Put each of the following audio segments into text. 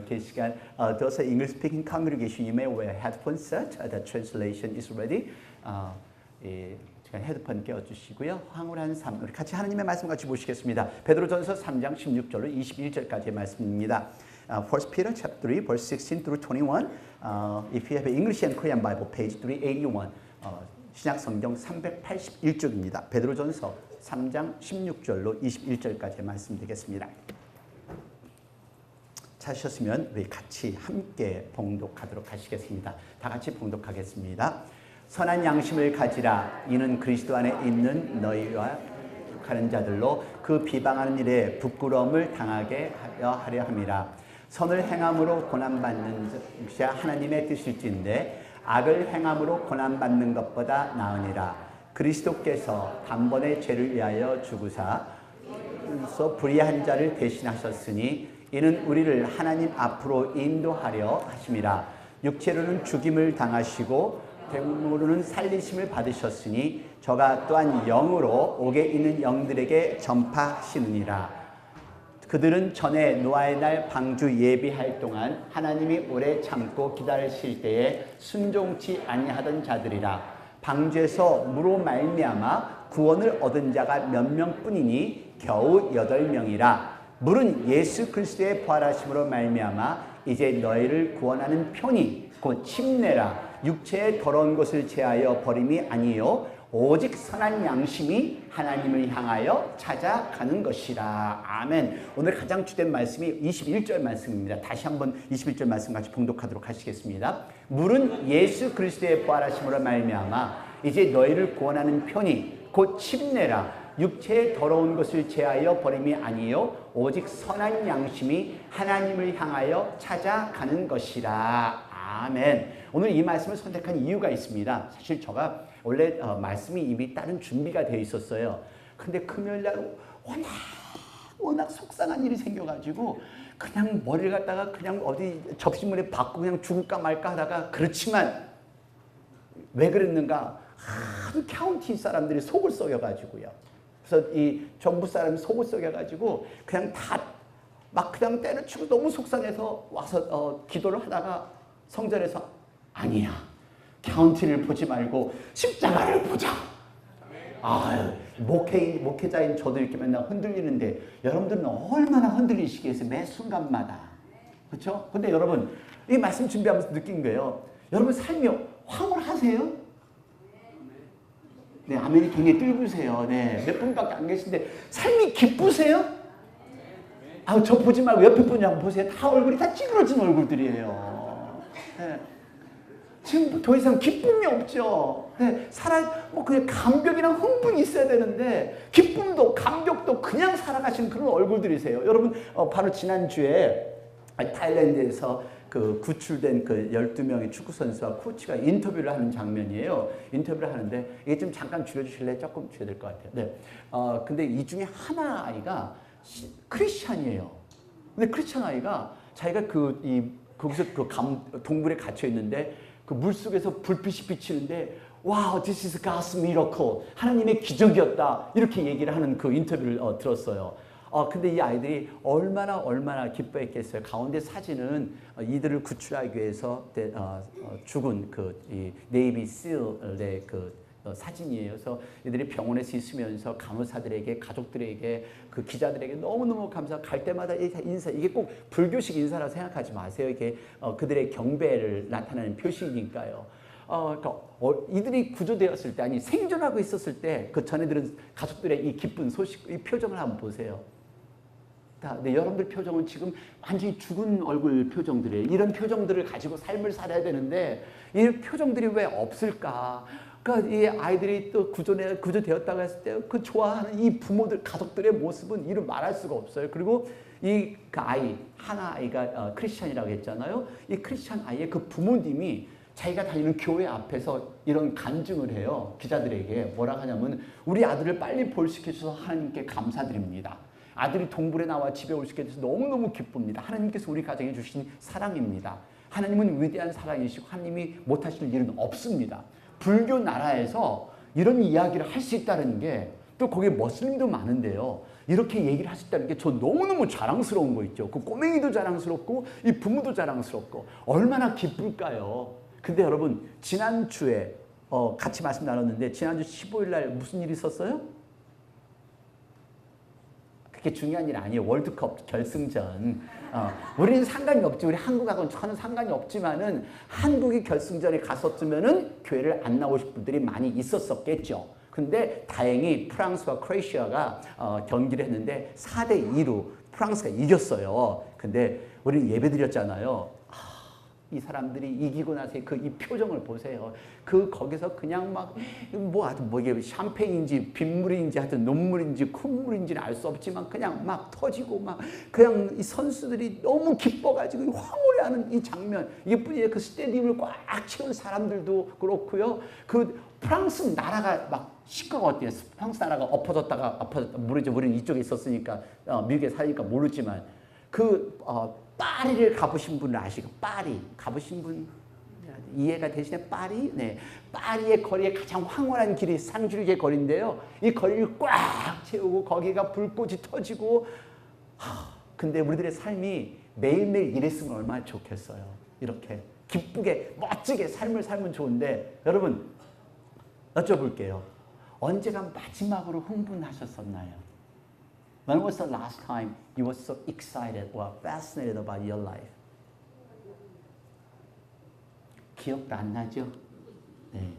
계시간 those English speaking congregation, you may wear headphone set. The translation is ready. 헤드폰 껴주시고요. 황홀한 삶, 우리 같이 하나님의 말씀 같이 보시겠습니다. 베드로전서 3장 16절로 21절까지의 말씀입니다. 1 Peter chapter 3 verse 16 through 21. If you have English and Korean Bible, page 381. 신약 성경 381쪽입니다. 베드로전서 3장 16절로 21절까지의 말씀 되겠습니다. 찾으셨으면 우리 같이 함께 봉독하도록 하시겠습니다. 다 같이 봉독하겠습니다. 선한 양심을 가지라. 이는 그리스도 안에 있는 너희와 하는 자들로 그 비방하는 일에 부끄러움을 당하게 하려 함이라. 선을 행함으로 고난받는 것이 하나님의 뜻일진데 악을 행함으로 고난받는 것보다 나으니라. 그리스도께서 단번에 죄를 위하여 죽으사 불의한 자를 대신하셨으니 이는 우리를 하나님 앞으로 인도하려 하심이라. 육체로는 죽임을 당하시고 영으로는 살리심을 받으셨으니 저가 또한 영으로 옥에 있는 영들에게 전파하시느니라. 그들은 전에 노아의 날 방주 예비할 동안 하나님이 오래 참고 기다리실 때에 순종치 아니하던 자들이라. 방주에서 무로 말미암아 구원을 얻은 자가 몇 명뿐이니 겨우 8명이라. 물은 예수 그리스도의 부활하심으로 말미암아 이제 너희를 구원하는 편이 곧 침례라. 육체의 더러운 것을 제하여 버림이 아니요 오직 선한 양심이 하나님을 향하여 찾아가는 것이라. 아멘. 오늘 가장 주된 말씀이 21절 말씀입니다. 다시 한번 21절 말씀 같이 봉독하도록 하시겠습니다. 물은 예수 그리스도의 부활하심으로 말미암아 이제 너희를 구원하는 편이 곧 침례라. 육체의 더러운 것을 제하여 버림이 아니요 오직 선한 양심이 하나님을 향하여 찾아가는 것이라. 아멘. 오늘 이 말씀을 선택한 이유가 있습니다. 사실 제가 원래 말씀이 이미 다른 준비가 되어 있었어요. 근데 금요일날 워낙 속상한 일이 생겨가지고 그냥 머리를 갖다가 그냥 어디 접시물에 박고 그냥 죽을까 말까 하다가, 그렇지만 왜 그랬는가? 한 카운티 사람들이 속을 썩여가지고요. 그래서 이 정부 사람이 속을 썩여가지고 그냥 다 막 그냥 때려치고 너무 속상해서 와서 기도를 하다가 성전에서 아니야, 카운티를 보지 말고 십자가를 보자. 목회자인 저도 이렇게 맨날 흔들리는데 여러분들은 얼마나 흔들리시겠어요? 매 순간마다. 그렇죠? 근데 여러분, 이 말씀 준비하면서 느낀 거예요. 여러분 삶이 황홀하세요? 네, 아멘이 굉장히 뜰구세요. 네, 몇 분밖에 안 계신데 삶이 기쁘세요? 저 보지 말고 옆에 분이 한번 보세요. 다 얼굴이 다 찌그러진 얼굴들이에요. 네. 지금 더 이상 기쁨이 없죠. 네. 그냥 감격이랑 흥분이 있어야 되는데 기쁨도 감격도 그냥 살아가시는 그런 얼굴들이세요. 여러분, 바로 지난주에 타일랜드에서 그 구출된 그 12명의 축구 선수와 코치가 인터뷰를 하는 장면이에요. 인터뷰를 하는데 이게 좀 잠깐 줄여주실래요? 조금 줄여야 될 것 같아요. 네. 근데 이 중에 하나 아이가 크리스찬이에요. 근데 크리스찬 아이가 자기가 거기서 동굴에 갇혀 있는데 그 물 속에서 불빛이 비치는데 wow, this is God's miracle. 하나님의 기적이었다. 이렇게 얘기를 하는 그 인터뷰를 들었어요. 근데 이 아이들이 얼마나 기뻐했겠어요. 가운데 사진은 이들을 구출하기 위해서 죽은 이 네이비 실의 사진이에요. 그래서 이들이 병원에서 있으면서 간호사들에게, 가족들에게, 그 기자들에게 너무너무 감사. 갈 때마다 인사, 이게 꼭 불교식 인사라 생각하지 마세요. 이게 그들의 경배를 나타내는 표시니까요. 그러니까 이들이 구조되었을 때, 아니 생존하고 있었을 때 그 전해들은 가족들의 이 기쁜 소식, 이 표정을 한번 보세요. 근데 여러분들 표정은 지금 완전히 죽은 얼굴 표정들이에요. 이런 표정들을 가지고 삶을 살아야 되는데 이 표정들이 왜 없을까? 그러니까 이 아이들이 또 구조되었다고 했을 때 그 좋아하는 이 부모들, 가족들의 모습은 이루 말할 수가 없어요. 그리고 하나 아이가 크리스찬이라고 했잖아요. 이 크리스찬 아이의 그 부모님이 자기가 다니는 교회 앞에서 이런 간증을 해요. 기자들에게 뭐라 하냐면, 우리 아들을 빨리 볼 수 있게 해주셔서 하나님께 감사드립니다. 아들이 동굴에 나와 집에 올 수 있게 돼서 너무너무 기쁩니다. 하나님께서 우리 가정에 주신 사랑입니다. 하나님은 위대한 사랑이시고 하나님이 못하실 일은 없습니다. 불교 나라에서 이런 이야기를 할 수 있다는 게, 또 거기에 머슬림도 많은데요. 이렇게 얘기를 하셨다는 게 저 너무너무 자랑스러운 거 있죠. 그 꼬맹이도 자랑스럽고 이 부모도 자랑스럽고 얼마나 기쁠까요? 근데 여러분 지난주에 같이 말씀 나눴는데 지난주 15일 날 무슨 일이 있었어요? 그게 중요한 일 아니에요. 월드컵 결승전. 우리는 상관이 없지. 우리 한국하고는 전혀 상관이 없지만은 한국이 결승전에 갔었으면은 교회를 안 나오실 분들이 많이 있었었겠죠. 근데 다행히 프랑스와 크로에시아가 경기를 했는데 4대2로 프랑스가 이겼어요. 근데 우리는 예배 드렸잖아요. 이 사람들이 이기고 나서 이 표정을 보세요. 거기서 그냥 뭐 이게 샴페인인지 빗물인지 하여튼 눈물인지 콧물인지는 알 수 없지만 그냥 막 터지고 그냥 이 선수들이 너무 기뻐가지고 황홀해하는 이 장면. 이게 뿐이에요. 그 스테디움을 꽉 채운 사람들도 그렇고요. 프랑스 나라가 막 시가가 어때요? 프랑스 나라가 엎어졌다가 모르죠. 우리는 이쪽에 있었으니까 미국에 사니까 모르지만 파리를 가보신 분은 아시고 파리 가보신 분 이해가 되시나요? 파리? 네. 파리의 거리에 가장 황홀한 길이 상주리의 거리인데요. 이 거리를 꽉 채우고 거기가 불꽃이 터지고 근데 우리들의 삶이 매일매일 이랬으면 얼마나 좋겠어요. 이렇게 기쁘게 멋지게 삶을 살면 좋은데 여러분 여쭤볼게요. 언제가 마지막으로 흥분하셨었나요? When was the last time you were so excited or fascinated about your life? 기억도 안 나죠? 네.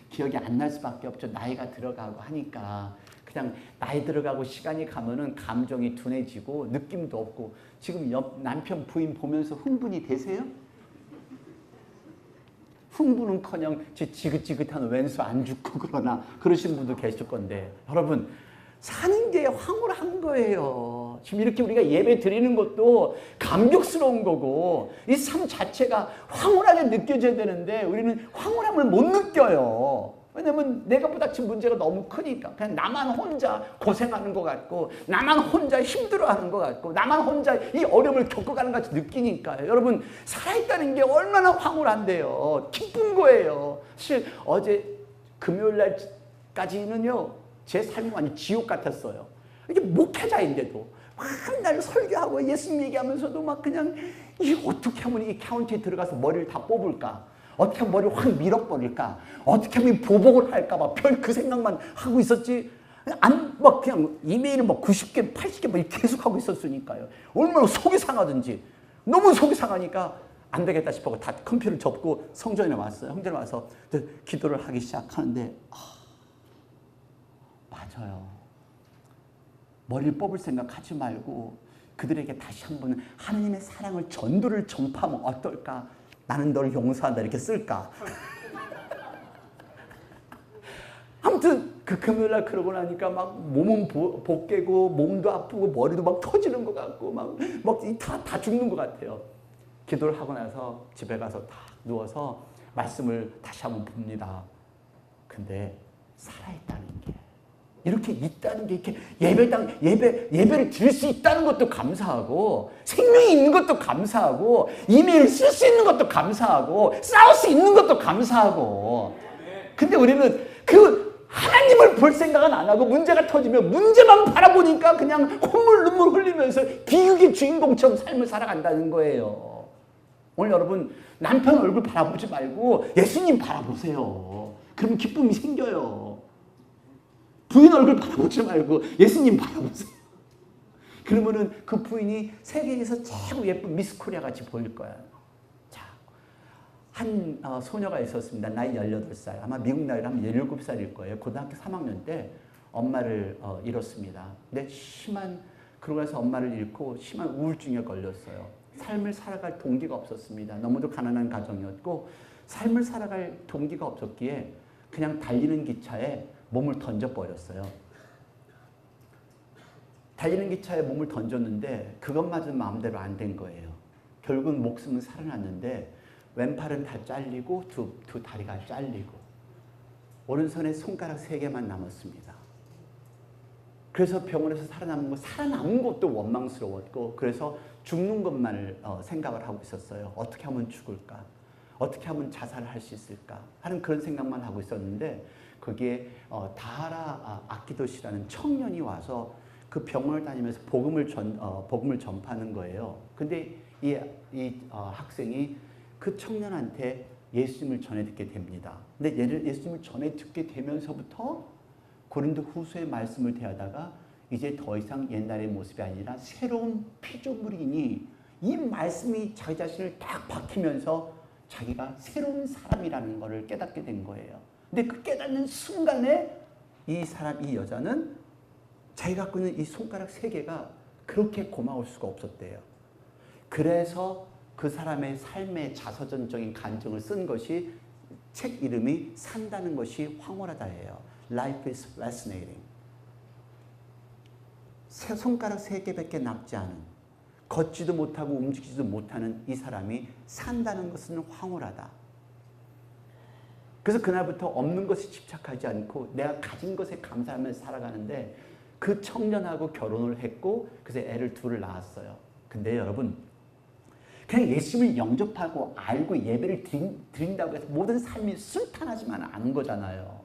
기억이 안 날 수밖에 없죠. 나이가 들어가고 하니까. 그냥 나이 들어가고 시간이 가면은 감정이 둔해지고 느낌도 없고. 지금 남편 부인 보면서 흥분이 되세요? 흥분은커녕 지긋지긋한 왼수 안 죽고 그러신 분도 계실 건데 여러분 사는 게 황홀한 거예요. 지금 이렇게 우리가 예배 드리는 것도 감격스러운 거고 이 삶 자체가 황홀하게 느껴져야 되는데 우리는 황홀함을 못 느껴요. 왜냐면 내가 부닥친 문제가 너무 크니까 그냥 나만 혼자 고생하는 것 같고 나만 혼자 힘들어하는 것 같고 나만 혼자 이 어려움을 겪어가는 것 같이 느끼니까요. 여러분 살아있다는 게 얼마나 황홀한데요. 기쁜 거예요. 사실 어제 금요일 날까지는요. 제 삶이 완전 지옥 같았어요. 이게 목회자인데도 맨날 설교하고 예수님 얘기하면서도 그냥 어떻게 하면 이 카운티에 들어가서 머리를 다 뽑을까? 어떻게 하면 머리를 확 밀어버릴까? 어떻게 하면 보복을 할까? 별 그 생각만 하고 있었지. 그냥 이메일을 90개, 80개 계속 하고 있었으니까요. 얼마나 속이 상하든지. 너무 속이 상하니까 안 되겠다 싶어서 다 컴퓨터를 접고 성전에 왔어요. 성전에 와서 기도를 하기 시작하는데 맞아요. 머리를 뽑을 생각 하지 말고 그들에게 다시 한번 하나님의 사랑을 전도를 전파하면 어떨까? 나는 너를 용서한다 이렇게 쓸까? 아무튼 그 금요일날 그러고 나니까 몸은 벗개고 몸도 아프고 머리도 터지는 것 같고 다 죽는 것 같아요. 기도를 하고 나서 집에 가서 딱 누워서 말씀을 다시 한번 봅니다. 근데 살아있다는 게 이렇게 있다는 게 이렇게 예배를 드릴 수 있다는 것도 감사하고 생명이 있는 것도 감사하고 이메일을 쓸 수 있는 것도 감사하고 싸울 수 있는 것도 감사하고 근데 우리는 하나님을 볼 생각은 안 하고 문제가 터지면 문제만 바라보니까 그냥 콧물 눈물 흘리면서 비극의 주인공처럼 삶을 살아간다는 거예요. 오늘 여러분 남편 얼굴 바라보지 말고 예수님 바라보세요. 그러면 기쁨이 생겨요. 부인 얼굴 바라보지 말고 예수님 바라보세요. 그러면은 그 부인이 세계에서 최고 예쁜 미스 코리아 같이 보일 거야. 자, 한 소녀가 있었습니다. 나이 18살. 아마 미국 나이로 하면 17살일 거예요. 고등학교 3학년 때 엄마를 잃었습니다. 근데 그러고 나서 엄마를 잃고 심한 우울증에 걸렸어요. 삶을 살아갈 동기가 없었습니다. 너무도 가난한 가정이었고 삶을 살아갈 동기가 없었기에 그냥 달리는 기차에 몸을 던져버렸어요. 달리는 기차에 몸을 던졌는데 그것마저 마음대로 안 된 거예요. 결국은 목숨은 살아났는데 왼팔은 다 잘리고 두 다리가 잘리고 오른손에 손가락 3개만 남았습니다. 그래서 병원에서 살아남은 것도 원망스러웠고 그래서 죽는 것만을 생각을 하고 있었어요. 어떻게 하면 죽을까? 어떻게 하면 자살을 할 수 있을까? 하는 그런 생각만 하고 있었는데 거기에 다하라 아키도시라는 청년이 와서 그 병원을 다니면서 복음을 전파하는 거예요. 근데 이 학생이 그 청년한테 예수님을 전해 듣게 됩니다. 근데 예수님을 전해 듣게 되면서부터 고린도 후서의 말씀을 대하다가 이제 더 이상 옛날의 모습이 아니라 새로운 피조물이니 이 말씀이 자기 자신을 딱 박히면서 자기가 새로운 사람이라는 것을 깨닫게 된 거예요. 근데 그 깨닫는 순간에 이 여자는 자기가 갖고 있는 이 손가락 3개가 그렇게 고마울 수가 없었대요. 그래서 그 사람의 삶의 자서전적인 간증을 쓴 것이 책 이름이 산다는 것이 황홀하다예요. Life is fascinating. 손가락 3개밖에 남지 않은, 걷지도 못하고 움직이지도 못하는 이 사람이 산다는 것은 황홀하다. 그래서 그날부터 없는 것에 집착하지 않고 내가 가진 것에 감사하면서 살아가는데 그 청년하고 결혼을 했고 그래서 애를 2을 낳았어요. 근데 여러분, 그냥 예수님을 영접하고 알고 예배를 드린다고 해서 모든 삶이 순탄하지만 않은 거잖아요.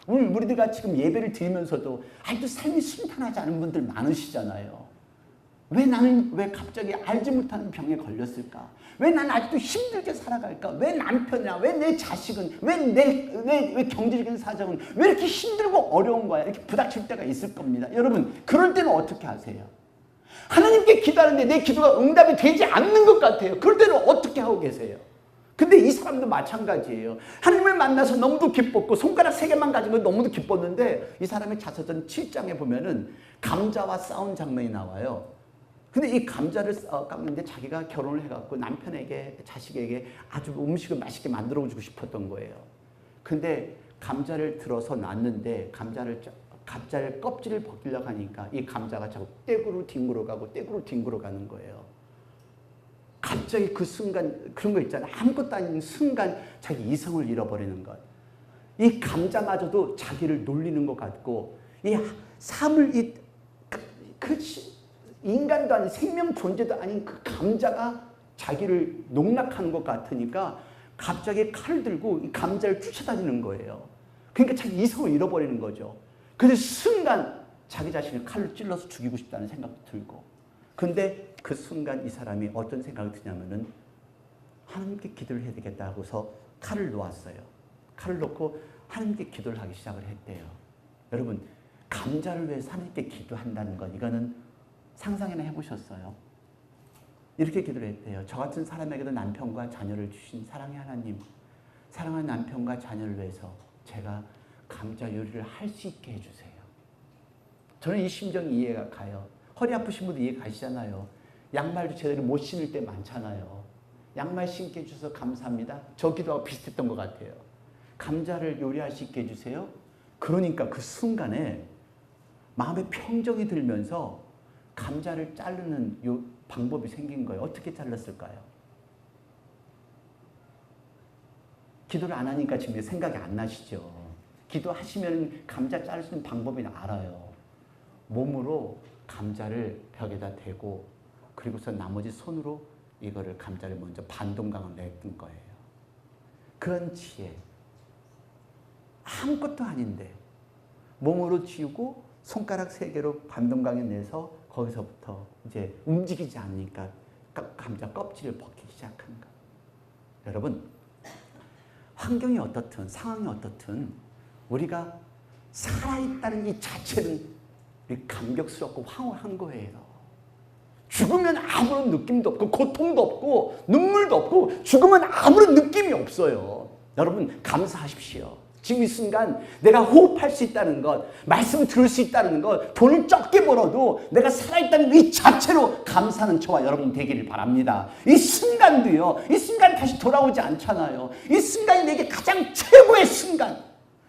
오늘 우리들과 지금 예배를 드리면서도 아직도 삶이 순탄하지 않은 분들 많으시잖아요. 왜 갑자기 알지 못하는 병에 걸렸을까? 왜 난 아직도 힘들게 살아갈까? 왜 남편이나 왜 내 자식은, 왜 경제적인 사정은 왜 이렇게 힘들고 어려운 거야? 이렇게 부닥칠 때가 있을 겁니다. 여러분, 그럴 때는 어떻게 하세요? 하나님께 기도하는데 내 기도가 응답이 되지 않는 것 같아요. 그럴 때는 어떻게 하고 계세요? 근데 이 사람도 마찬가지예요. 하나님을 만나서 너무도 기뻤고 손가락 3개만 가진 건 너무도 기뻤는데 이 사람의 자서전 7장에 보면은 감자와 싸운 장면이 나와요. 근데 이 감자를 깎는데 자기가 결혼을 해갖고 남편에게 자식에게 아주 음식을 맛있게 만들어주고 싶었던 거예요. 근데 감자를 들어서 놨는데 감자를 껍질을 벗기려고 하니까 이 감자가 자꾸 떼구로 뒹굴어 가고 떼구로 뒹굴어 가는 거예요. 갑자기 그 순간 그런 거 있잖아요. 아무것도 아닌 순간 자기 이성을 잃어버리는 것. 이 감자마저도 자기를 놀리는 것 같고 이 삶을 인간도 아닌 생명 존재도 아닌 그 감자가 자기를 농락하는 것 같으니까 갑자기 칼을 들고 이 감자를 쫓아다니는 거예요. 그러니까 자기 이성을 잃어버리는 거죠. 그래서 순간 자기 자신을 칼로 찔러서 죽이고 싶다는 생각도 들고 근데 그 순간 이 사람이 어떤 생각이 드냐면은 하나님께 기도를 해야 되겠다 하고서 칼을 놓았어요. 칼을 놓고 하나님께 기도를 하기 시작을 했대요. 여러분, 감자를 위해서 하나님께 기도한다는 건 이거는 상상이나 해보셨어요? 이렇게 기도를 했대요. 저 같은 사람에게도 남편과 자녀를 주신 사랑의 하나님, 사랑하는 남편과 자녀를 위해서 제가 감자 요리를 할 수 있게 해주세요. 저는 이 심정이 이해가 가요. 허리 아프신 분도 이해 가시잖아요. 양말도 제대로 못 신을 때 많잖아요. 양말 신게 해주셔서 감사합니다. 저 기도하고 비슷했던 것 같아요. 감자를 요리할 수 있게 해주세요. 그러니까 그 순간에 마음에 평정이 들면서 감자를 자르는 요 방법이 생긴 거예요. 어떻게 잘랐을까요? 기도를 안 하니까 지금 생각이 안 나시죠? 기도하시면 감자 자를 수 있는 방법이 알아요. 몸으로 감자를 벽에다 대고 그리고서 나머지 손으로 이거를 감자를 먼저 반동강을 냈던 거예요. 그런 지혜. 아무것도 아닌데 몸으로 쥐고 손가락 3개로 반동강에 내서 거기서부터 이제 움직이지 않으니까 감자 껍질을 벗기 시작한 거. 여러분, 환경이 어떻든 상황이 어떻든 우리가 살아있다는 이 자체는 감격스럽고 황홀한 거예요. 죽으면 아무런 느낌도 없고 고통도 없고 눈물도 없고 죽으면 아무런 느낌이 없어요. 여러분, 감사하십시오. 지금 이 순간 내가 호흡할 수 있다는 것, 말씀 들을 수 있다는 것, 돈을 적게 벌어도 내가 살아있다는 이 자체로 감사하는 저와 여러분 되기를 바랍니다. 이 순간도요, 이 순간 다시 돌아오지 않잖아요. 이 순간이 내게 가장 최고의 순간,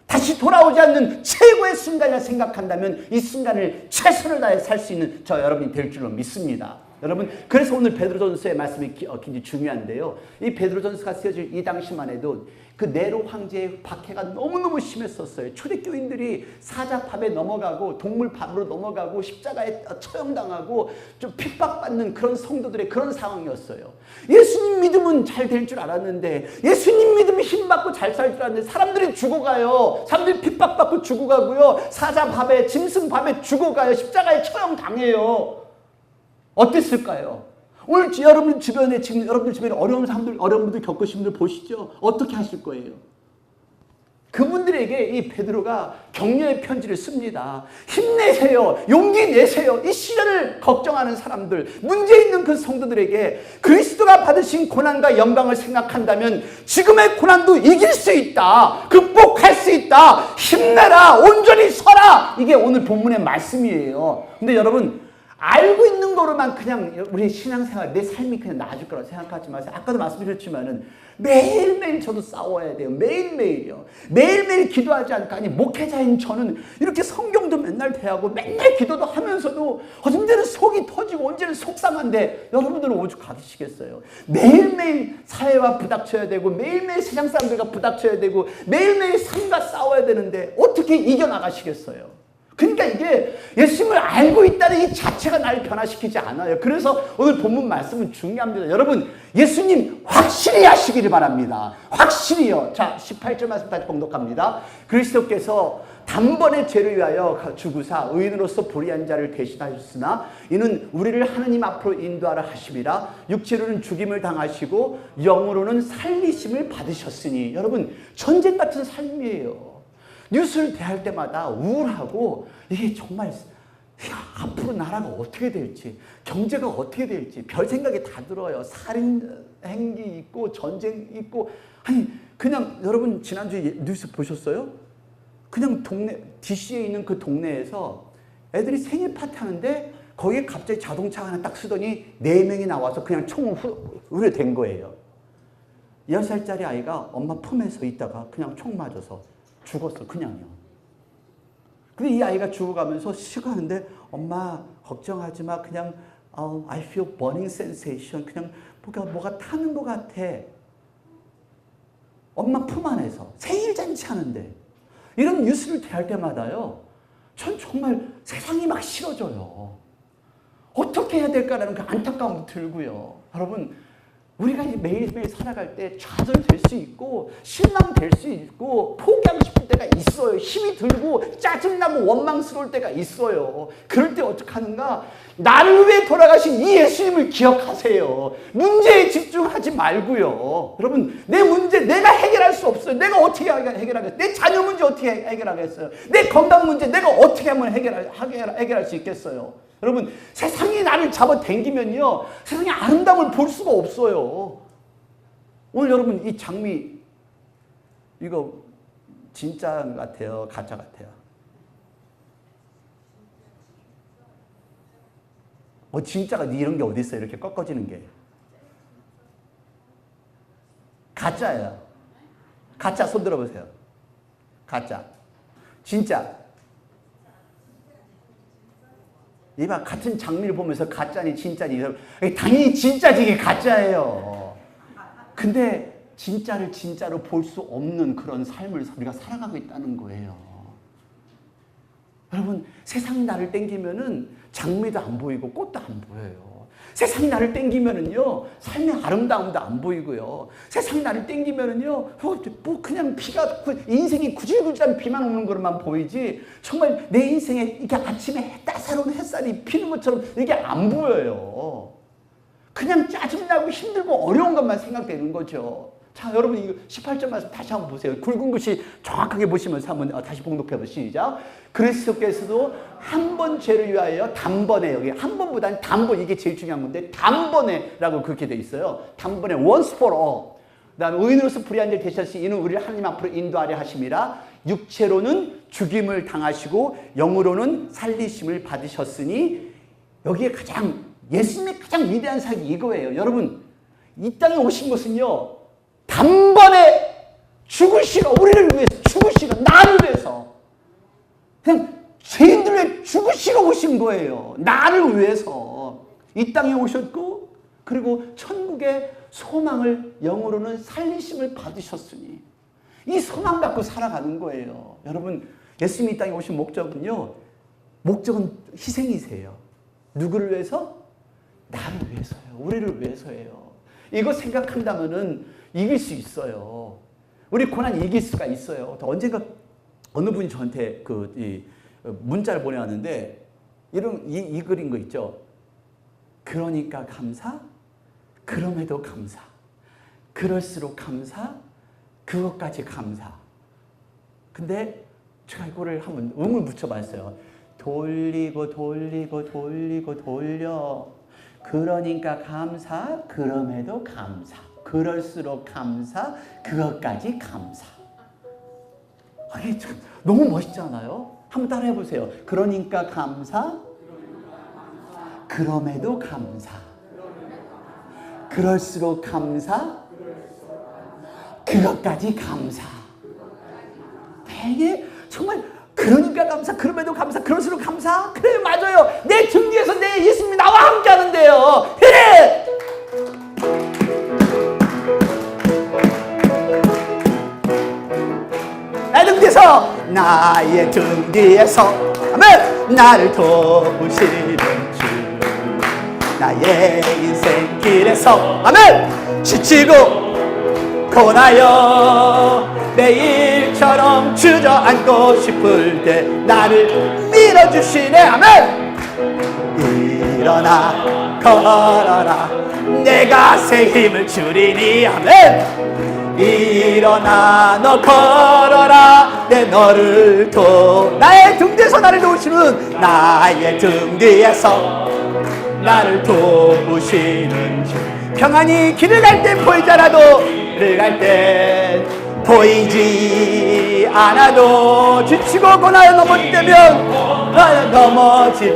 다시 돌아오지 않는 최고의 순간이라 생각한다면 이 순간을 최선을 다해 살 수 있는 저 여러분이 될 줄로 믿습니다. 여러분, 그래서 오늘 베드로전서의 말씀이 굉장히 중요한데요. 이 베드로전서가 쓰여질 이 당시만 해도 그 네로 황제의 박해가 너무너무 심했었어요. 초대교인들이 사자밥에 넘어가고 동물밥으로 넘어가고 십자가에 처형당하고 좀 핍박받는 그런 성도들의 그런 상황이었어요. 예수님 믿으면 잘 될 줄 알았는데, 예수님 믿으면 힘받고 잘 살 줄 알았는데 사람들이 죽어가요. 사람들이 핍박받고 죽어가고요. 사자밥에 짐승밥에 죽어가요. 십자가에 처형당해요. 어땠을까요? 오늘 여러분 주변에 지금 여러분들 주변에 어려운 분들 겪으신 분들 보시죠. 어떻게 하실 거예요? 그분들에게 이 베드로가 격려의 편지를 씁니다. 힘내세요. 용기 내세요. 이 시련을 걱정하는 사람들, 문제 있는 그 성도들에게 그리스도가 받으신 고난과 영광을 생각한다면 지금의 고난도 이길 수 있다. 극복할 수 있다. 힘내라. 온전히 서라. 이게 오늘 본문의 말씀이에요. 근데 여러분, 알고 있는 거로만 그냥 우리 신앙생활, 내 삶이 그냥 나아질 거라고 생각하지 마세요. 아까도 말씀드렸지만은 매일매일 저도 싸워야 돼요. 매일매일이요. 매일매일 기도하지 않고, 아니, 목회자인 저는 이렇게 성경도 맨날 대하고 맨날 기도도 하면서도 언제는 속이 터지고 언제는 속상한데 여러분들은 오죽하시겠어요. 매일매일 사회와 부닥쳐야 되고 매일매일 세상 사람들과 부닥쳐야 되고 매일매일 삶과 싸워야 되는데 어떻게 이겨나가시겠어요? 그러니까 이게 예수님을 알고 있다는 이 자체가 나를 변화시키지 않아요. 그래서 오늘 본문 말씀은 중요합니다. 여러분, 예수님 확실히 하시기를 바랍니다. 확실히요. 자, 18절 말씀 다시 봉독합니다. 그리스도께서 단번에 죄를 위하여 죽으사 의인으로서 불의한 자를 대신하셨으나 이는 우리를 하느님 앞으로 인도하라 하심이라. 육체로는 죽임을 당하시고 영으로는 살리심을 받으셨으니. 여러분, 전쟁 같은 삶이에요. 뉴스를 대할 때마다 우울하고 이게 정말 앞으로 나라가 어떻게 될지, 경제가 어떻게 될지 별 생각이 다 들어요. 살인 행위 있고 전쟁 있고, 아니 그냥 여러분 지난주에 뉴스 보셨어요? 그냥 동네 DC에 있는 그 동네에서 애들이 생일 파티 하는데 거기에 갑자기 자동차 하나 딱 쓰더니 4명이 나와서 그냥 총을 후려댄 거예요. 10살짜리 아이가 엄마 품에서 있다가 그냥 총 맞아서 죽었어, 그냥요. 근데 이 아이가 죽어가면서 쉬고하는데 엄마 걱정하지 마, 그냥 I feel burning sensation, 그냥 뭐가 타는 것 같아. 엄마 품 안에서 생일 잔치 하는데 이런 뉴스를 대할 때마다요, 전 정말 세상이 막 싫어져요. 어떻게 해야 될까라는 그 안타까움도 들고요. 여러분, 우리가 매일매일 살아갈 때 좌절될 수 있고 실망될 수 있고 포기하고 싶을 때가 있어요. 힘이 들고 짜증나고 원망스러울 때가 있어요. 그럴 때 어떻게 하는가? 나를 위해 돌아가신 이 예수님을 기억하세요. 문제에 집중하지 말고요. 여러분, 내 문제 내가 해결할 수 없어요. 내가 어떻게 해결하겠어요? 내 자녀 문제 어떻게 해결하겠어요? 내 건강 문제 내가 어떻게 하면 해결할 수 있겠어요? 여러분, 세상이 나를 잡아당기면요, 세상의 아름다움을 볼 수가 없어요. 오늘 여러분, 이 장미 이거 진짜 같아요, 가짜 같아요? 진짜가 이런 게 어디 있어요? 이렇게 꺾어지는 게. 가짜예요. 가짜 손 들어보세요. 가짜. 진짜. 이봐, 같은 장미를 보면서 가짜니 진짜니, 당연히 진짜지, 이게 가짜예요. 근데 진짜를 진짜로 볼 수 없는 그런 삶을 우리가 살아가고 있다는 거예요. 여러분, 세상이 나를 땡기면은 장미도 안 보이고 꽃도 안 보여요. 세상이 나를 땡기면은요, 삶의 아름다움도 안 보이고요. 세상이 나를 땡기면은요, 그냥 인생이 구질구질한 비만 오는 것만 보이지, 정말 내 인생에 이게 아침에 따사로운 햇살이 피는 것처럼 이게 안 보여요. 그냥 짜증나고 힘들고 어려운 것만 생각되는 거죠. 자, 여러분, 이거 18절 말씀 다시 한번 보세요. 굵은 글씨 정확하게 보시면서 한번 다시 봉독해보세요. 시작. 그리스도께서도 한 번 죄를 위하여 단번에, 여기 한 번보다는 단번, 이게 제일 중요한 건데 단번에라고 그렇게 돼 있어요. 단번에, once for all. 그 다음에 의인으로서 불의한 자를 대신하시니 이는 우리를 하나님 앞으로 인도하려 하심이라. 육체로는 죽임을 당하시고 영으로는 살리심을 받으셨으니. 여기에 예수님의 가장 위대한 사역이 이거예요. 여러분, 이 땅에 오신 것은요, 단번에 죽으시러, 우리를 위해서 죽으시러, 나를 위해서, 그냥 죄인들을 죽으시러 오신 거예요. 나를 위해서. 이 땅에 오셨고 그리고 천국의 소망을 영으로는 살리심을 받으셨으니 이 소망 갖고 살아가는 거예요. 여러분 예수님이 이 땅에 오신 목적은요. 목적은 희생이세요. 누구를 위해서? 나를 위해서요. 우리를 위해서예요. 이거 생각한다면은 이길 수 있어요. 우리 고난 이길 수가 있어요. 언젠가 어느 분이 저한테 문자를 보내왔는데 이 글인 거 있죠. 그러니까 감사, 그럼에도 감사, 그럴수록 감사, 그것까지 감사. 근데 제가 이거를 한번 음을 붙여봤어요. 돌리고 돌리고 돌리고 돌려. 그러니까 감사, 그럼에도 감사, 그럴수록 감사, 그것까지 감사. 이게 참 너무 멋있잖아요. 한번 따라해 보세요. 그러니까 감사, 그럼에도 감사, 그럴수록 감사, 그것까지 감사. 되게 정말 그러니까 감사, 그럼에도 감사, 그럴수록 감사. 그래 맞아요. 내 등 뒤에서 내 예수님이 나와 함께 하는데요. 그래. 나의 등 뒤에서, 나의 등 뒤에서 아멘. 나를 도우시는 주, 나의 인생 길에서 아멘. 지치고 고나여 내일처럼 주저앉고 싶을 때 나를 밀어주시네 아멘. 일어나 걸어라 내가 새 힘을 주리니 아멘. 일어나 너 걸어라 내 너를 나의 등 뒤에서 나를 도우시는, 나의 등 뒤에서 나를 도우시는 주. 평안히 길을 갈 때 보이지 않아도 길을 갈 때 보이지 않아도 지치고 고나여 넘어질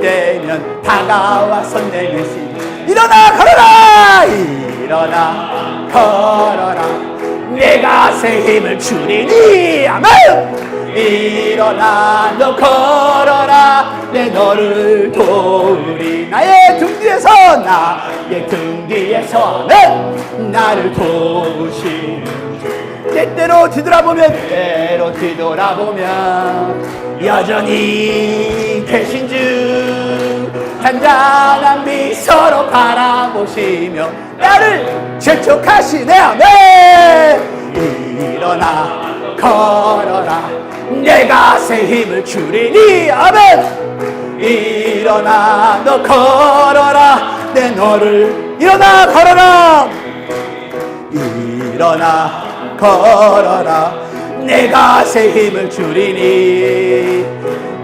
때면 다가와서 내미시 일어나 걸어라 일어나 걸어라 내가 새 힘을 주리니 아멘. 일어나 너 걸어라 내 너를 도우리. 나의 등 뒤에서 나의 등 뒤에서 아멘. 나를 도우시는 때때로 뒤돌아보면 여전히 계신 주 단단한 미소로 바라보시며 나를 재촉하시네 아멘. 일어나 걸어라 내가 새 힘을 주리니 아멘. 일어나 너 걸어라 내 너를 일어나 걸어라 일어나 걸어라 내가 새 힘을 주리니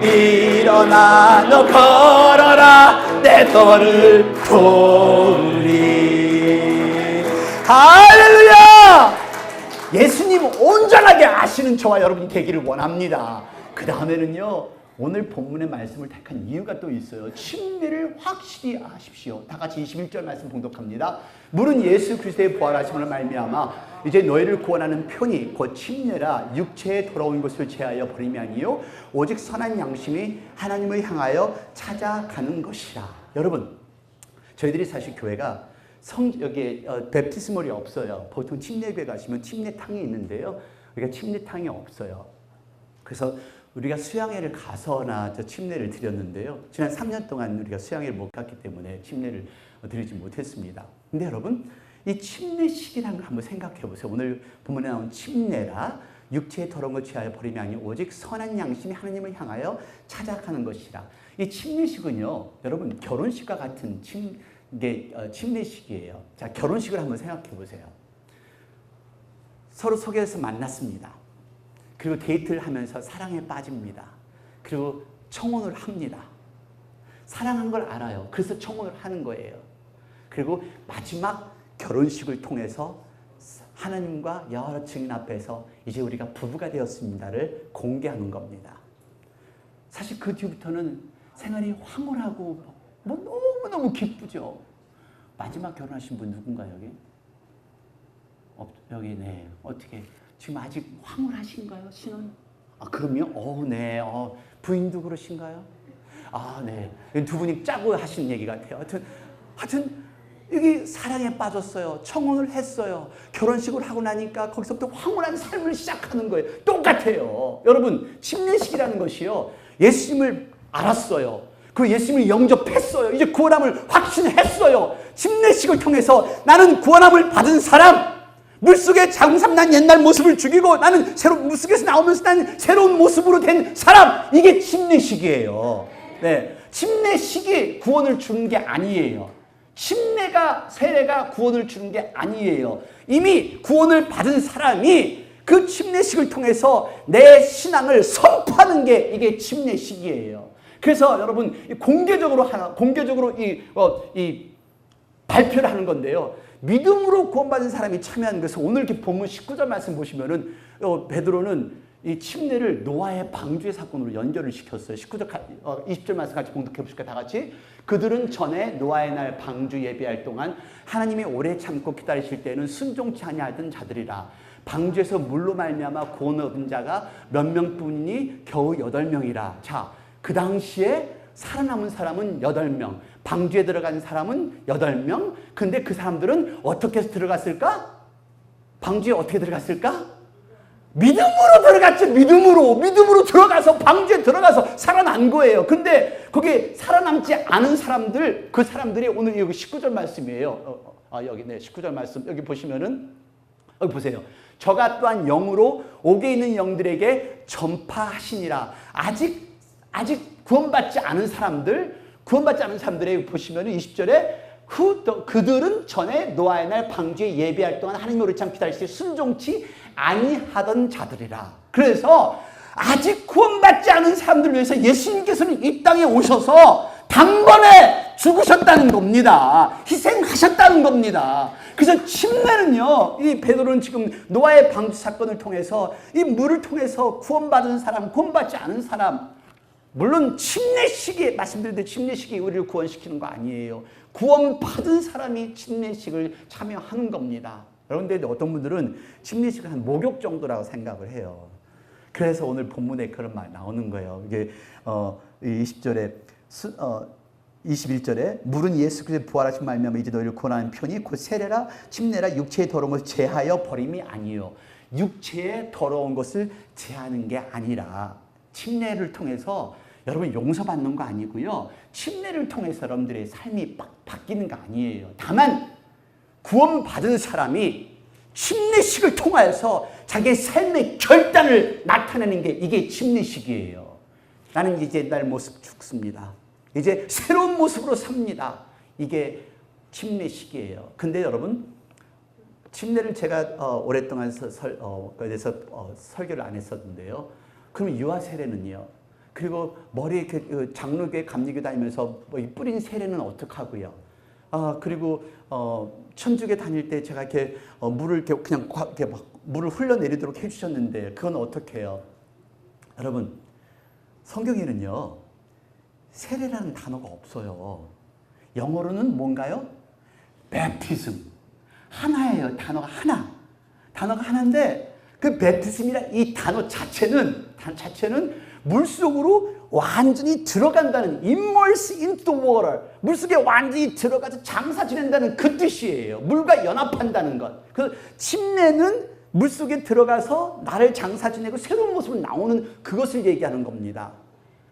일어나 너 걸어라 내 너를 도우리. 할렐루야. 예수님 온전하게 아시는 저와 여러분이 되기를 원합니다. 그 다음에는요 오늘 본문의 말씀을 택한 이유가 또 있어요. 침례를 확실히 하십시오. 다 같이 21절 말씀 봉독합니다. 물은 예수 그리스도의 부활하심으로 말미암아 이제 너희를 구원하는 편이 곧 침례라 육체에 돌아온 것을 제하여 버림이 아니요 오직 선한 양심이 하나님을 향하여 찾아가는 것이라. 여러분 저희들이 사실 교회가 여기에 베프티스몰이 없어요. 보통 침례교회 가시면 침례탕이 있는데요. 우리가 침례탕이 없어요. 그래서 우리가 수양회를 가서나 침례를 드렸는데요. 지난 3년 동안 우리가 수양회를 못 갔기 때문에 침례를 드리지 못했습니다. 근데 여러분 이 침례식이라는 걸 한번 생각해 보세요. 오늘 본문에 나온 침례라 육체의 더러운 것 취하여 버림이 아니요 오직 선한 양심이 하나님을 향하여 찾아가는 것이라. 이 침례식은요 여러분 결혼식과 같은 침례식이에요. 자, 결혼식을 한번 생각해 보세요. 서로 소개해서 만났습니다. 그리고 데이트를 하면서 사랑에 빠집니다. 그리고 청혼을 합니다. 사랑한 걸 알아요. 그래서 청혼을 하는 거예요. 그리고 마지막 결혼식을 통해서 하나님과 여러 증인 앞에서 이제 우리가 부부가 되었습니다를 공개하는 겁니다. 사실 그 뒤부터는 생활이 황홀하고 너무너무 기쁘죠. 마지막 결혼하신 분 누군가요, 여기? 여기, 네. 어떻게, 지금 아직 황홀하신가요, 신혼? 그럼요? 네. 부인도 그러신가요? 네. 두 분이 짜고 하신 얘기 같아요. 하여튼, 하여튼 여기 사랑에 빠졌어요. 청혼을 했어요. 결혼식을 하고 나니까 거기서부터 황홀한 삶을 시작하는 거예요. 똑같아요. 여러분, 침례식이라는 것이요, 예수님을 알았어요. 그 예수님을 영접했어요. 이제 구원함을 확신했어요. 침례식을 통해서 나는 구원함을 받은 사람, 물속에 장삼난 옛날 모습을 죽이고 나는 물속에서 나오면서 나는 새로운 모습으로 된 사람, 이게 침례식이에요. 네, 침례식이 구원을 주는 게 아니에요. 침례가, 세례가 구원을 주는 게 아니에요. 이미 구원을 받은 사람이 그 침례식을 통해서 내 신앙을 선포하는 게 이게 침례식이에요. 그래서 여러분, 공개적으로 이 발표를 하는 건데요. 믿음으로 구원받은 사람이 참여하는 것은, 오늘 이렇게 본문 19절 말씀 보시면은 베드로는 이 침례를 노아의 방주의 사건으로 연결을 시켰어요. 20절 말씀 같이 봉독해 보실까요? 다 같이. 그들은 전에 노아의 날 방주 예비할 동안 하나님이 오래 참고 기다리실 때는 순종치 아니하던 자들이라. 방주에서 물로 말미암아 구원 얻은 자가 몇 명뿐이니 겨우 8명이라. 자, 그 당시에 살아남은 사람은 8명, 방주에 들어간 사람은 8명. 근데 그 사람들은 어떻게 해서 들어갔을까? 방주에 어떻게 들어갔을까? 믿음으로 들어갔죠. 믿음으로 들어가서 방주에 들어가서 살아난 거예요. 근데 거기 살아남지 않은 사람들, 그 사람들이 오늘 여기 19절 말씀이에요. 여기 19절 말씀 여기 보시면은, 여기 보세요. 저가 또한 영으로 옥에 있는 영들에게 전파하시니라. 아직 구원받지 않은 사람들에 보시면은 20절에 그들은 전에 노아의 날 방주에 예비할 동안 하나님의 오래 참 기다리실 때 순종치 아니하던 자들이라. 그래서 아직 구원받지 않은 사람들을 위해서 예수님께서는 이 땅에 오셔서 단번에 죽으셨다는 겁니다. 희생하셨다는 겁니다. 그래서 침례는요, 이 베드로는 지금 노아의 방주 사건을 통해서 이 물을 통해서 구원받은 사람, 구원받지 않은 사람, 물론 침례식이, 말씀드린 침례식이 우리를 구원시키는 거 아니에요. 구원받은 사람이 침례식을 참여하는 겁니다. 그런데 어떤 분들은 침례식을 한 목욕 정도라고 생각을 해요. 그래서 오늘 본문에 그런 말 나오는 거예요. 이게 20절에 21절에 물은 예수 그리스도의 부활하신 말미암아 이제 너희를 구원하는 편이 곧 세례라 침례라 육체의 더러운 것을 제하여 버림이 아니요. 육체의 더러운 것을 제하는 게 아니라, 침례를 통해서 여러분 용서받는 거 아니고요. 침례를 통해서 여러분들의 삶이 바뀌는 거 아니에요. 다만 구원받은 사람이 침례식을 통하여서 자기의 삶의 결단을 나타내는 게 이게 침례식이에요. 나는 이제 옛날 모습 죽습니다. 이제 새로운 모습으로 삽니다. 이게 침례식이에요. 근데 여러분, 침례를 제가 오랫동안 그래서 설교를 안 했었는데요. 그럼 유아 세례는요? 그리고 머리에 장로교회 감리교 다니면서 뿌린 세례는 어떻게 하고요? 그리고 천주교 다닐 때 제가 이렇게 물을 그냥 이렇게 막 물을 흘러내리도록 해주셨는데 그건 어떻게 해요? 여러분, 성경에는요, 세례라는 단어가 없어요. 영어로는 뭔가요? baptism. 하나예요. 단어가 하나인데 그 baptism이란 이 단어 자체는 물속으로 완전히 들어간다는, immerse into the water, 물속에 완전히 들어가서 장사 지낸다는 그 뜻이에요. 물과 연합한다는 것. 그 침례는 물속에 들어가서 나를 장사 지내고 새로운 모습으로 나오는 그것을 얘기하는 겁니다.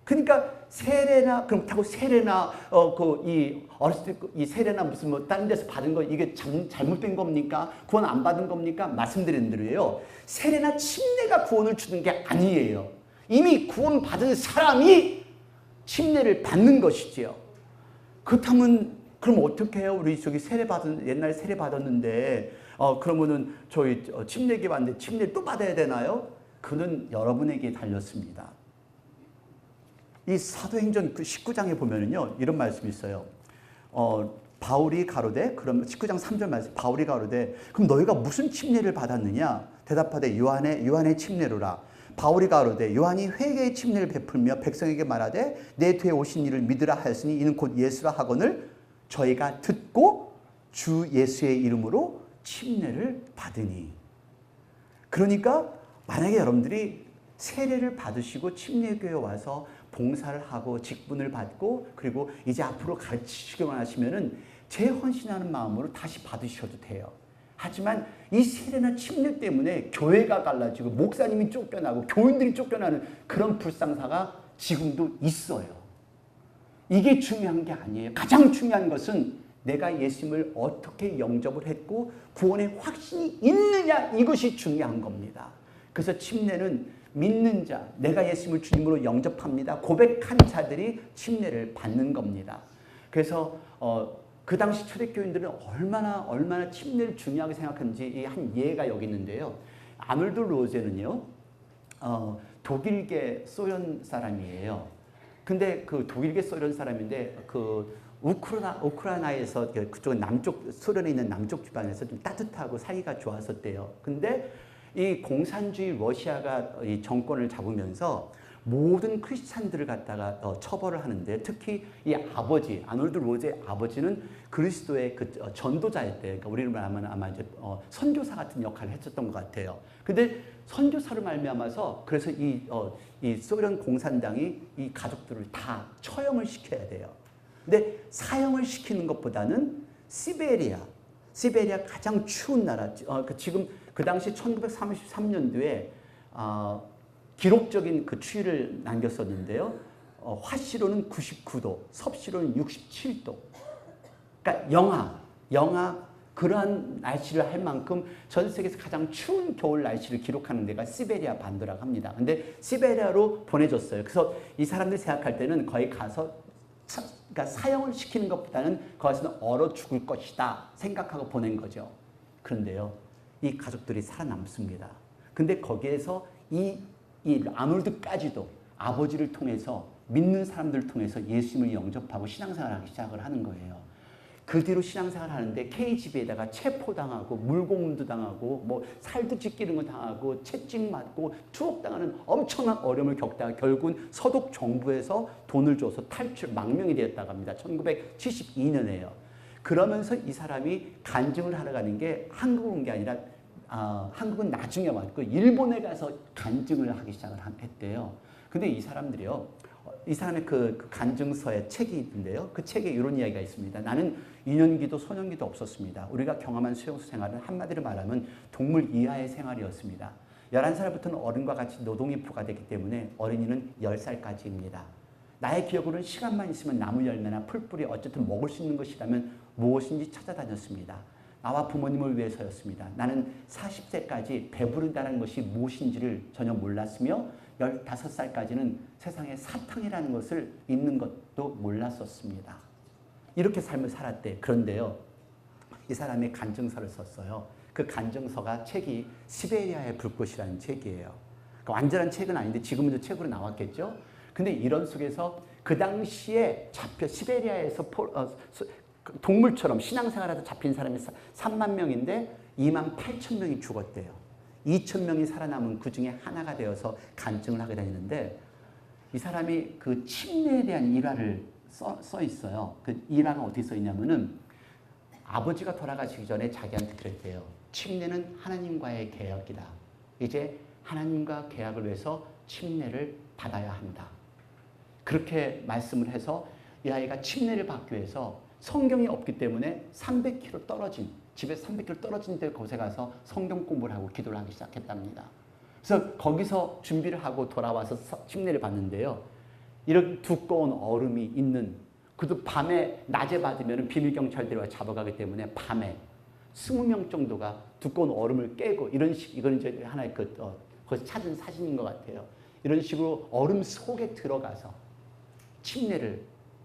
그러니까 세례나, 그렇다고 세례나 어렸을 때 이 세례나 무슨 뭐 다른 데서 받은 거 이게 잘못된 겁니까? 구원 안 받은 겁니까? 말씀드린 대로예요. 세례나 침례가 구원을 주는 게 아니에요. 이미 구원받은 사람이 침례를 받는 것이지요. 그렇다면 그럼 어떻게 해요? 우리 저기 옛날 세례 받았는데 그러면은 저희 침례기 받는데 침례 또 받아야 되나요? 그는 여러분에게 달렸습니다. 이 사도행전 19장에 보면은요, 이런 말씀이 있어요. 바울이 가로되, 그럼 19장 3절 말씀, 바울이 가로되, 그럼 너희가 무슨 침례를 받았느냐? 대답하되 요한의 침례로라. 바울이 가로되, 요한이 회개의 침례를 베풀며 백성에게 말하되 내 뒤에 오신 이를 믿으라 하였으니 이는 곧 예수라 하거늘 저희가 듣고 주 예수의 이름으로 침례를 받으니. 그러니까 만약에 여러분들이 세례를 받으시고 침례교회에 와서 봉사를 하고 직분을 받고 그리고 이제 앞으로 가르치시기만 하시면은 재헌신하는 마음으로 다시 받으셔도 돼요. 하지만 이 세례나 침례 때문에 교회가 갈라지고 목사님이 쫓겨나고 교인들이 쫓겨나는 그런 불상사가 지금도 있어요. 이게 중요한 게 아니에요. 가장 중요한 것은 내가 예수님을 어떻게 영접을 했고 구원의 확신이 있느냐, 이것이 중요한 겁니다. 그래서 침례는 믿는 자, 내가 예수님을 주님으로 영접합니다, 고백한 자들이 침례를 받는 겁니다. 그래서 그 당시 초대교인들은 얼마나 침례를 중요하게 생각하는지 한 예가 여기 있는데요. 아놀드 로제는요, 독일계 소련 사람이에요. 근데 그 독일계 소련 사람인데 그 우크라이나에서 그쪽 남쪽 소련에 있는 남쪽 지방에서 좀 따뜻하고 사이가 좋았었대요. 근데 이 공산주의 러시아가 이 정권을 잡으면서 모든 크리스찬들을 갖다가 처벌을 하는데, 특히 이 아버지 아놀드 로제의 아버지는 그리스도의 그 전도자였대요. 그러니까 우리로 말하면 아마 이제 선교사 같은 역할을 했었던 것 같아요. 근데 선교사로 말미암아서 그래서 이 소련 공산당이 이 가족들을 다 처형을 시켜야 돼요. 근데 사형을 시키는 것보다는 시베리아 가장 추운 나라, 지금 그 당시 1933년도에 기록적인 그 추위를 남겼었는데요. 화씨로는 99도, 섭씨로는 67도. 그러니까 영하 그러한 날씨를 할 만큼 전 세계에서 가장 추운 겨울 날씨를 기록하는 데가 시베리아 반도라고 합니다. 근데 시베리아로 보내줬어요. 그래서 이 사람들이 생각할 때는 거기 가서 그러니까 사형을 시키는 것보다는 거기서는 얼어 죽을 것이다 생각하고 보낸 거죠. 그런데요, 이 가족들이 살아남습니다. 근데 거기에서 이 아놀드까지도 아버지를 통해서, 믿는 사람들을 통해서 예수님을 영접하고 신앙생활하기 시작을 하는 거예요. 그 뒤로 신앙생활을 하는데 KGB에다가 체포당하고 물고문도 당하고 뭐 살도 찢기는 거 당하고 채찍 맞고 투옥당하는 엄청난 어려움을 겪다가 결국은 서독 정부에서 돈을 줘서 탈출, 망명이 되었다고 합니다. 1972년에요. 그러면서 이 사람이 간증을 하러 가는 게 한국 온 게 아니라 한국은 나중에 왔고 일본에 가서 간증을 하기 시작을 했대요. 근데 이 사람들이요, 이 사람의 그 간증서에 책이 있는데요. 그 책에 이런 이야기가 있습니다. 나는 유년기도 소년기도 없었습니다. 우리가 경험한 수용소 생활은 한마디로 말하면 동물 이하의 생활이었습니다. 11살부터는 어른과 같이 노동이 부과되기 때문에 어린이는 10살까지입니다. 나의 기억으로는 시간만 있으면 나무 열매나 풀뿌리 어쨌든 먹을 수 있는 것이라면 무엇인지 찾아다녔습니다. 나와 부모님을 위해서였습니다. 나는 40세까지 배부르다는 것이 무엇인지를 전혀 몰랐으며 15살까지는 세상에 사탕이라는 것을 있는 것도 몰랐었습니다. 이렇게 삶을 살았대. 그런데요, 이 사람이 간증서를 썼어요. 그 간증서가 책이 시베리아의 불꽃이라는 책이에요. 그러니까 완전한 책은 아닌데 지금은 책으로 나왔겠죠. 근데 이런 속에서 그 당시에 시베리아에서 동물처럼 신앙생활하다 잡힌 사람이 3만 명인데 2만 8천 명이 죽었대요. 2천 명이 살아남은 그 중에 하나가 되어서 간증을 하게 되는데, 이 사람이 그 침례에 대한 일화를 써 있어요. 그 일화가 어떻게 써 있냐면은 아버지가 돌아가시기 전에 자기한테 그랬대요. 침례는 하나님과의 계약이다. 이제 하나님과 계약을 위해서 침례를 받아야 한다. 그렇게 말씀을 해서 이 아이가 침례를 받기 위해서 성경이 없기 때문에 300km 떨어진, 집에서 300km 떨어진 데 곳에 가서 성경 공부를 하고 기도를 하기 시작했답니다. 그래서 거기서 준비를 하고 돌아와서 침례를 받는데요. 이런 두꺼운 얼음이 있는, 그도 밤에, 낮에 받으면 비밀경찰들이 와 잡아가기 때문에 밤에 20명 정도가 두꺼운 얼음을 깨고, 이런 이건 이제 하나의 거기서 찾은 사진인 것 같아요. 이런 식으로 얼음 속에 들어가서 침례를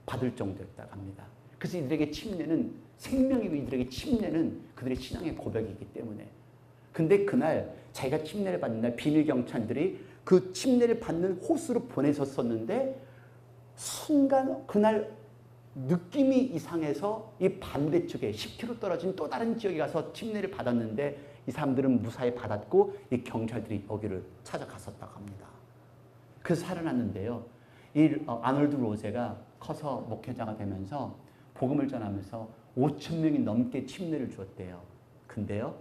받을 정도였다고 합니다. 그래서 이들에게 침례는 생명이고, 이들에게 침례는 그들의 신앙의 고백이기 때문에. 근데 그날 자기가 침례를 받는 날 비밀경찰들이 그 침례를 받는 호수로 보내셨었는데, 순간 그날 느낌이 이상해서 이 반대쪽에 10km 떨어진 또 다른 지역에 가서 침례를 받았는데, 이 사람들은 무사히 받았고 이 경찰들이 여기를 찾아갔었다고 합니다. 그래서 살아났는데요. 이 아놀드 로제가 커서 목회자가 되면서 복음을 전하면서 5천 명이 넘게 침례를 주었대요. 근데요,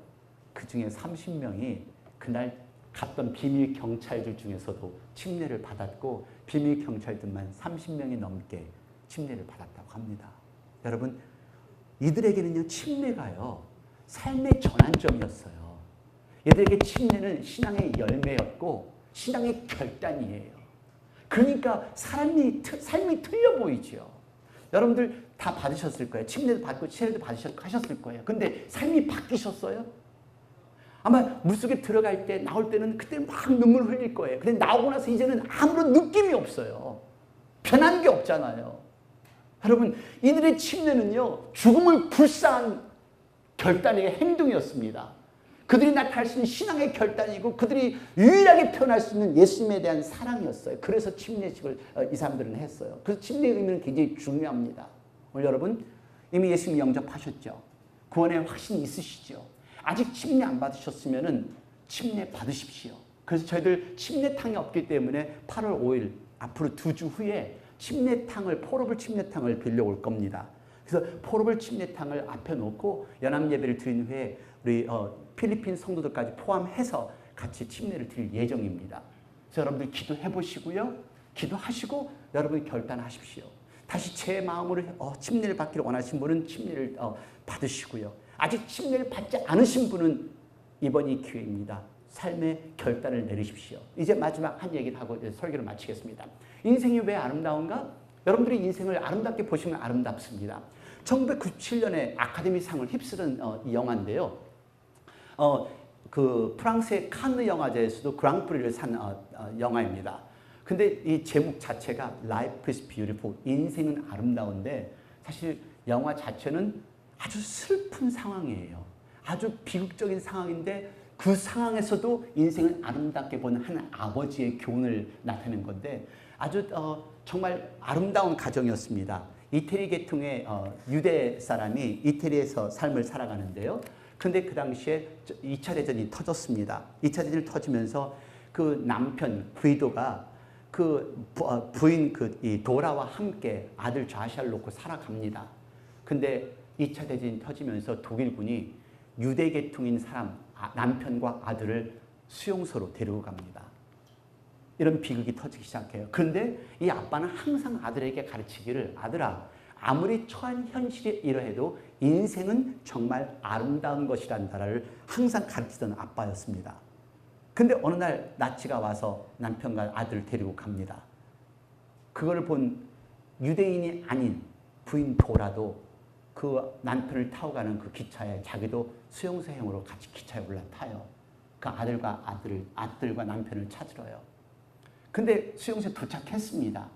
그 중에 30명이 그날 갔던 비밀 경찰들 중에서도 침례를 받았고, 비밀 경찰들만 30명이 넘게 침례를 받았다고 합니다. 여러분, 이들에게는요, 침례가요, 삶의 전환점이었어요. 얘들에게 침례는 신앙의 열매였고 신앙의 결단이에요. 그러니까 삶이 틀려 보이죠. 여러분들 다 받으셨을 거예요. 침례도 받고 치료도 받으셨을 거예요. 근데 삶이 바뀌셨어요? 아마 물속에 들어갈 때, 나올 때는 그때 막 눈물 흘릴 거예요. 근데 나오고 나서 이제는 아무런 느낌이 없어요. 변한 게 없잖아요. 여러분, 이들의 침례는요, 죽음을 불사한 결단의 행동이었습니다. 그들이 나타날 수 있는 신앙의 결단이고 그들이 유일하게 표현할 수 있는 예수님에 대한 사랑이었어요. 그래서 침례식을 이 사람들은 했어요. 그래서 침례의 의미는 굉장히 중요합니다. 오늘 여러분 이미 예수님 영접하셨죠? 구원의 확신이 있으시죠? 아직 침례 안 받으셨으면 침례 받으십시오. 그래서 저희들 침례탕이 없기 때문에 8월 5일 앞으로 2주 후에 포러블 침례탕을 빌려올 겁니다. 그래서 포러블 침례탕을 앞에 놓고 연합 예배를 드린 후에 우리 필리핀 성도들까지 포함해서 같이 침례를 드릴 예정입니다. 그래서 여러분들 기도해 보시고요. 기도하시고 여러분이 결단하십시오. 다시 제 마음으로 침례를 받기를 원하신 분은 침례를 받으시고요. 아직 침례를 받지 않으신 분은 이번이 기회입니다. 삶의 결단을 내리십시오. 이제 마지막 한 얘기를 하고 설교를 마치겠습니다. 인생이 왜 아름다운가? 여러분들이 인생을 아름답게 보시면 아름답습니다. 1997년에 아카데미상을 휩쓸은 이 영화인데요. 그 프랑스의 칸느 영화제에서도 그랑프리를 산 영화입니다. 근데 이 제목 자체가 Life is Beautiful, 인생은 아름다운데 사실 영화 자체는 아주 슬픈 상황이에요. 아주 비극적인 상황인데 그 상황에서도 인생을 아름답게 보는 한 아버지의 교훈을 나타낸 건데 아주 정말 아름다운 가정이었습니다. 이태리 계통의 유대 사람이 이태리에서 삶을 살아가는데요. 근데 그 당시에 2차 대전이 터졌습니다. 2차 대전이 터지면서 그 남편 구이도가 그 부인 이 도라와 함께 아들 좌샤를 놓고 살아갑니다. 근데 2차 대전이 터지면서 독일군이 유대 계통인 사람 남편과 아들을 수용소로 데리고 갑니다. 이런 비극이 터지기 시작해요. 그런데 이 아빠는 항상 아들에게 가르치기를, 아들아, 아무리 처한 현실이 이러해도 인생은 정말 아름다운 것이란다를 항상 가르치던 아빠였습니다. 근데 어느 날 나치가 와서 남편과 아들을 데리고 갑니다. 그걸 본 유대인이 아닌 부인 도라도 그 남편을 타고 가는 그 기차에 자기도 수용소형으로 같이 기차에 올라타요. 그 아들과 남편을 찾으러요. 근데 수용소에 도착했습니다.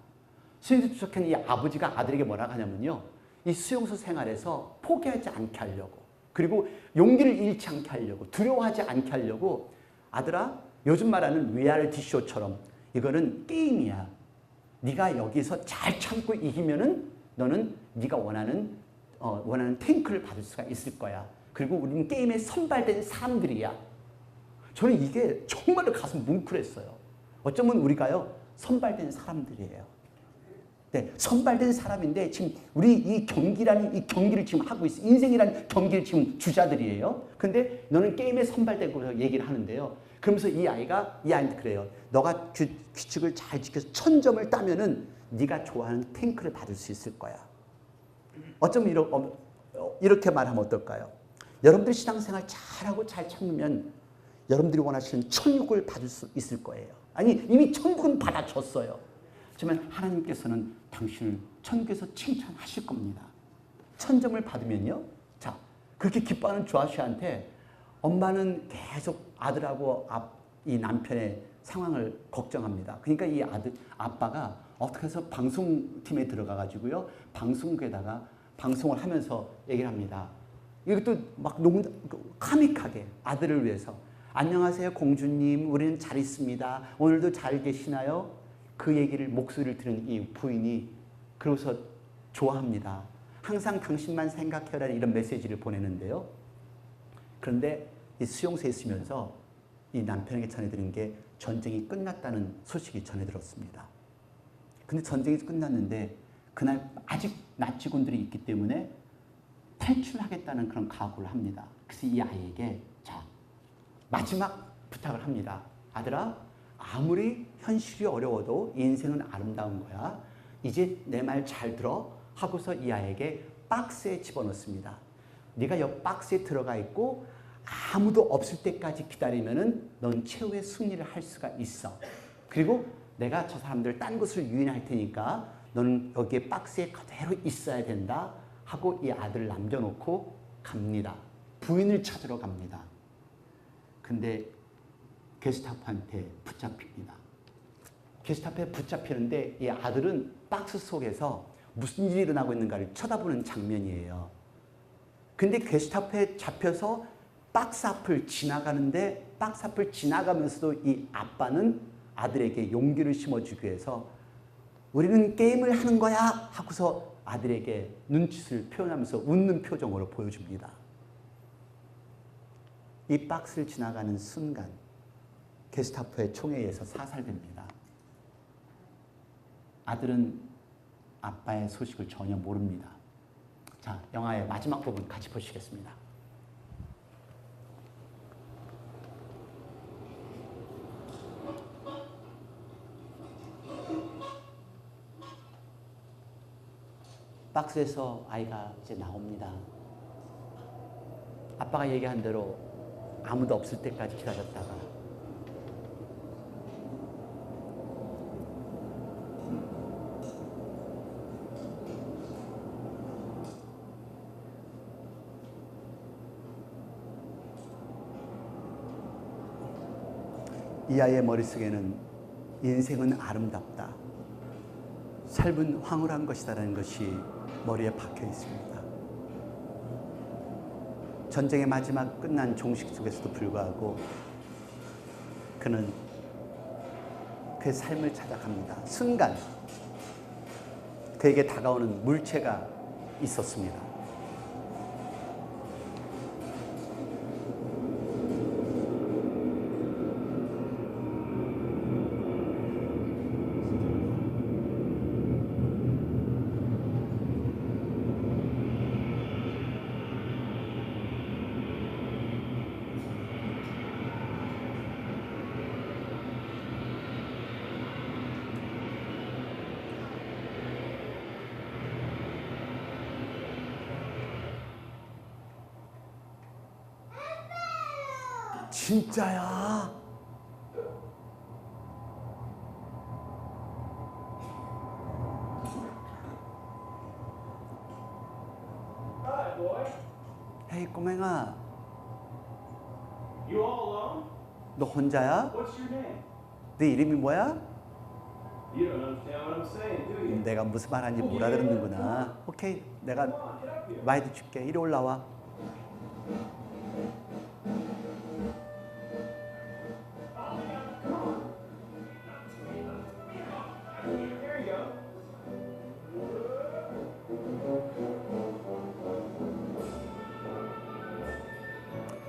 수용소에 도착한 이 아버지가 아들에게 뭐라고 하냐면요, 이 수용소 생활에서 포기하지 않게 하려고, 그리고 용기를 잃지 않게 하려고, 두려워하지 않게 하려고, 아들아, 요즘 말하는 리얼리티 쇼처럼 이거는 게임이야. 네가 여기서 잘 참고 이기면은 너는 네가 원하는 탱크를 받을 수가 있을 거야. 그리고 우리는 게임에 선발된 사람들이야. 저는 이게 정말로 가슴 뭉클했어요. 어쩌면 우리가요, 선발된 사람들이에요. 네, 선발된 사람인데 지금 우리 이 경기를 지금 하고 있어. 인생이라는 경기를 지금 주자들이에요. 근데 너는 게임에 선발되고 얘기를 하는데요. 그러면서 이 아이한테 그래요. 너가 규칙을 잘 지켜서 1000점을 따면은 네가 좋아하는 탱크를 받을 수 있을 거야. 어쩌면 이렇게 말하면 어떨까요? 여러분들이 신앙생활 잘하고 잘 참으면 여러분들이 원하시는 천국을 받을 수 있을 거예요. 아니, 이미 천국은 받아줬어요. 하지만 하나님께서는 당신을 천국에서 칭찬하실 겁니다. 1000점을 받으면요. 자, 그렇게 기뻐하는 조아시아한테 엄마는 계속 아들하고 이 남편의 상황을 걱정합니다. 그러니까 이 아빠가 어떻게 해서 방송팀에 들어가가지고요, 방송국에다가 방송을 하면서 얘기를 합니다. 이것도 막 너무 카믹하게 아들을 위해서, 안녕하세요 공주님, 우리는 잘 있습니다. 오늘도 잘 계시나요? 그 얘기를, 목소리를 들은 이 부인이 그러고서 좋아합니다. 항상 당신만 생각해라는 이런 메시지를 보내는데요. 그런데 이 수용소에 있으면서 이 남편에게 전해드린 게 전쟁이 끝났다는 소식이 전해들었습니다. 근데 전쟁이 끝났는데 그날 아직 나치군들이 있기 때문에 탈출하겠다는 그런 각오를 합니다. 그래서 이 아이에게 마지막 부탁을 합니다. 아들아, 아무리 현실이 어려워도 인생은 아름다운 거야. 이제 내 말 잘 들어 하고서 이 아이에게 박스에 집어넣습니다. 네가 이 박스에 들어가 있고 아무도 없을 때까지 기다리면은 넌 최후의 승리를 할 수가 있어. 그리고 내가 저 사람들 딴 곳을 유인할 테니까 너는 여기에 박스에 그대로 있어야 된다 하고 이 아들을 남겨놓고 갑니다. 부인을 찾으러 갑니다. 근데 게스타포한테 붙잡힙니다. 게스타포에 붙잡히는데 이 아들은 박스 속에서 무슨 일이 일어나고 있는가를 쳐다보는 장면이에요. 근데 게스타포에 잡혀서 박스 앞을 지나가는데 박스 앞을 지나가면서도 이 아빠는 아들에게 용기를 심어주기 위해서 우리는 게임을 하는 거야 하고서 아들에게 눈짓을 표현하면서 웃는 표정으로 보여줍니다. 이 박스를 지나가는 순간 게스타포의 총에 의해서 사살됩니다. 아들은 아빠의 소식을 전혀 모릅니다. 자, 영화의 마지막 부분 같이 보시겠습니다. 박스에서 아이가 이제 나옵니다. 아빠가 얘기한 대로 아무도 없을 때까지 기다렸다가 이 아이의 머릿속에는 인생은 아름답다, 삶은 황홀한 것이다라는 것이 머리에 박혀 있습니다. 전쟁의 마지막 끝난 종식 속에서도 불구하고 그는 그의 삶을 찾아갑니다. 순간 그에게 다가오는 물체가 있었습니다. 진짜야. 헤이 꼬맹아, 너 혼자야? 네 이름이 뭐야? 내가 무슨 말 하는지 못 알아듣는구나. 오케이, 내가 라이드 줄게. 이리 올라와.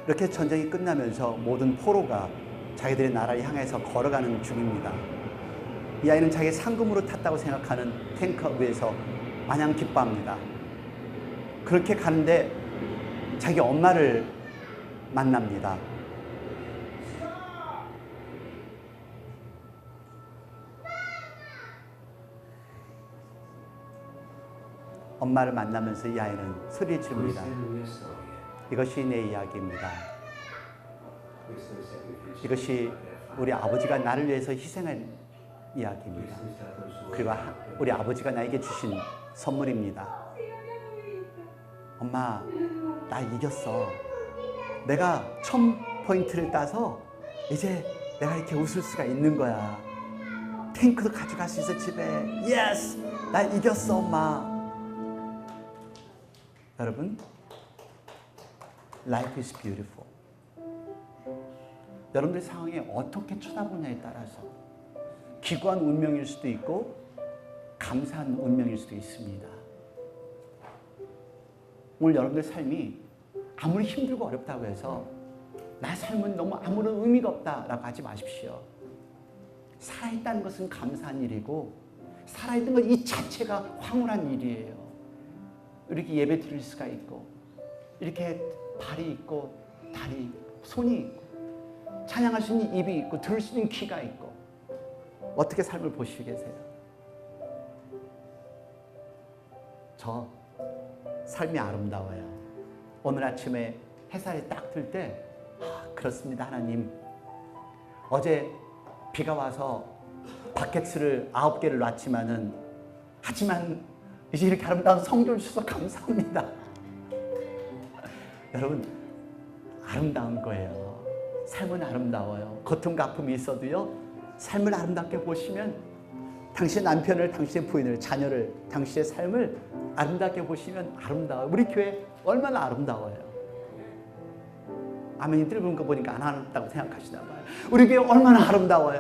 이렇게 전쟁이 끝나면서 모든 포로가 자기들의 나라를 향해서 걸어가는 중입니다. 이 아이는 자기 상금으로 탔다고 생각하는 탱커 위에서 마냥 기뻐합니다. 그렇게 가는데 자기 엄마를 만납니다. 엄마를 만나면서 이 아이는 소리를 지릅니다. 이것이 내 이야기입니다. 이것이 우리 아버지가 나를 위해서 희생한 이야기입니다. 그리고 우리 아버지가 나에게 주신 선물입니다. 엄마, 나 이겼어. 내가 1000포인트를 따서 이제 내가 이렇게 웃을 수가 있는 거야. 탱크도 가져갈 수 있어, 집에. 예스! 나 이겼어, 엄마. 여러분, Life is beautiful. 여러분들 상황에 어떻게 쳐다보냐에 따라서 기구한 운명일 수도 있고 감사한 운명일 수도 있습니다. 오늘 여러분들 삶이 아무리 힘들고 어렵다고 해서 나 삶은 너무 아무런 의미가 없다라고 하지 마십시오. 살아있다는 것은 감사한 일이고 살아있는 것 이 자체가 황홀한 일이에요. 이렇게 예배 드릴 수가 있고 이렇게 발이 있고 다리 있고 손이 있고 찬양할 수 있는 입이 있고 들을 수 있는 귀가 있고 어떻게 삶을 보시고 계세요? 저 삶이 아름다워요. 오늘 아침에 햇살이 딱 뜰 때 그렇습니다. 하나님, 어제 비가 와서 바켓을 9개를 놨지만은 하지만 이제 이렇게 아름다운 성전을 주셔서 감사합니다. 여러분, 아름다운 거예요. 삶은 아름다워요. 고통과 아픔이 있어도요, 삶을 아름답게 보시면 당신의 남편을, 당신의 부인을, 자녀를, 당신의 삶을 아름답게 보시면 아름다워요. 우리 교회 얼마나 아름다워요. 아멘이 들은 거 보니까 안 아름답다고 생각하시나 봐요. 우리 교회 얼마나 아름다워요.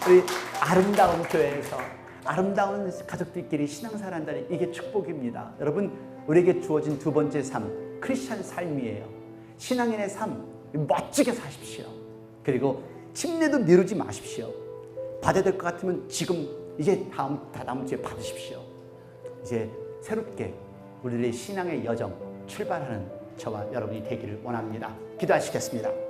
우리 아름다운 교회에서 아름다운 가족들끼리 신앙생활 한다니 이게 축복입니다. 여러분, 우리에게 주어진 두 번째 삶, 크리스찬 삶이에요. 신앙인의 삶, 멋지게 사십시오. 그리고 침례도 미루지 마십시오. 받아야 될 것 같으면 지금 이제 다음 주에 받으십시오. 이제 새롭게 우리들의 신앙의 여정 출발하는 저와 여러분이 되기를 원합니다. 기도하시겠습니다.